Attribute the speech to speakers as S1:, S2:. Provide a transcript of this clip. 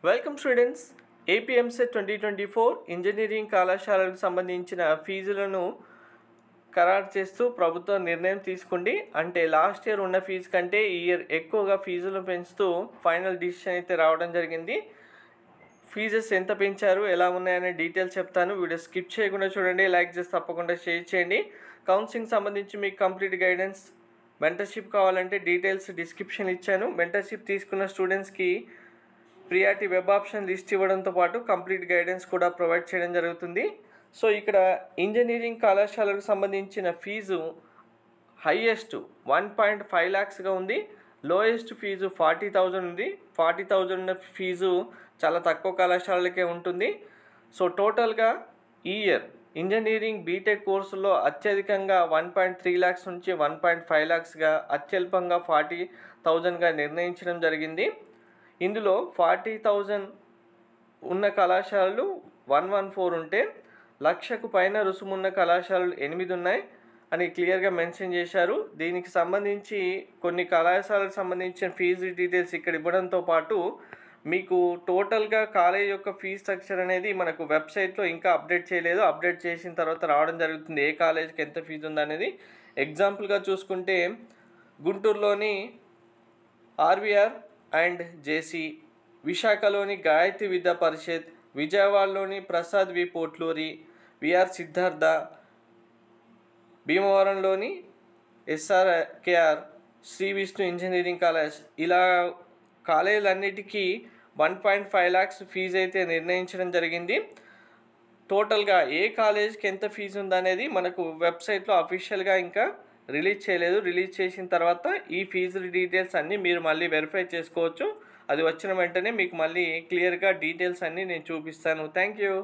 S1: Welcome students. AP EAMCET 2024 engineering కళాశాలకు సంబంధించిన ఫీజులను ఖరారు చేస్తూ ప్రభుత్వం నిర్ణయం తీసుకుంది. అంటే లాస్ట్ ఇయర్ ఉన్న ఫీజు కంటే ఈ ఇయర్ ఎక్కువగా ఫీజులను పెంచుతూ ఫైనల్ డిసిషన్ అయితే రావడం జరిగింది. ఫీజెస్ ఎంత పెంచారు, ఎలా ఉన్నాయనే డీటెయిల్స్ చెప్తాను. వీడియో స్కిప్ చేయకుండా చూడండి, లైక్ చేసి తప్పకుండా షేర్ చేయండి. కౌన్సిలింగ్ సంబంధించి మీకు కంప్లీట్ గైడెన్స్, మెంటర్షిప్ కావాలంటే డీటెయిల్స్ డిస్క్రిప్షన్ ఇచ్చాను. మెంటర్షిప్ తీసుకున్న స్టూడెంట్స్కి ప్రియారిటీ వెబ్ ఆప్షన్ లిస్ట్ ఇవ్వడంతో పాటు కంప్లీట్ గైడెన్స్ కూడా ప్రొవైడ్ చేయడం జరుగుతుంది. సో ఇక్కడ ఇంజనీరింగ్ కళాశాలకు సంబంధించిన ఫీజు హైయెస్ట్ 1.5 lakhsగా ఉంది. లోయెస్ట్ ఫీజు 40,000 ఉంది. 40,000 ఉన్న ఫీజు చాలా తక్కువ కళాశాలలకే ఉంటుంది. సో టోటల్గా ఈ ఇయర్ ఇంజనీరింగ్ బీటెక్ కోర్సులో అత్యధికంగా 1.3 lakhs నుంచి 1.5 lakhsగా, అత్యల్పంగా 40,000గా నిర్ణయించడం జరిగింది. ఇందులో 40,000 ఉన్న కళాశాలలు 114 ఉంటే, లక్షకు పైన రుసుమున్న కళాశాలలు 8 ఉన్నాయి అని క్లియర్గా మెన్షన్ చేశారు. దీనికి సంబంధించి కొన్ని కళాశాలకు సంబంధించిన ఫీజు డీటెయిల్స్ ఇక్కడ ఇవ్వడంతో పాటు మీకు టోటల్గా కాలేజ్ యొక్క ఫీజు స్ట్రక్చర్ అనేది మనకు వెబ్సైట్లో ఇంకా అప్డేట్ చేయలేదు. అప్డేట్ చేసిన తర్వాత రావడం జరుగుతుంది ఏ కాలేజ్కి ఎంత ఫీజు ఉందనేది. ఎగ్జాంపుల్గా చూసుకుంటే గుంటూరులోని ఆర్వీఆర్ అండ్ జేసీ, విశాఖలోని గాయత్రి విద్యా పరిషత్, విజయవాడలోని ప్రసాద్ వి పోట్లూరి, విఆర్ సిద్ధార్థ, భీమవరంలోని SRKR, Sri Vishnu engineering college, ఇలా కాలేజీలన్నిటికీ 1.5 lakhs ఫీజు అయితే నిర్ణయించడం జరిగింది. టోటల్గా ఏ కాలేజ్కి ఎంత ఫీజు ఉందనేది మనకు వెబ్సైట్లో అఫీషియల్గా ఇంకా రిలీజ్ చేయలేదు. రిలీజ్ చేసిన తర్వాత ఈ ఫీజు డీటెయిల్స్ అన్నీ మీరు మళ్ళీ వెరిఫై చేసుకోవచ్చు. అది వచ్చిన వెంటనే మీకు మళ్ళీ క్లియర్గా డీటెయిల్స్ అన్నీ నేను చూపిస్తాను. Thank you.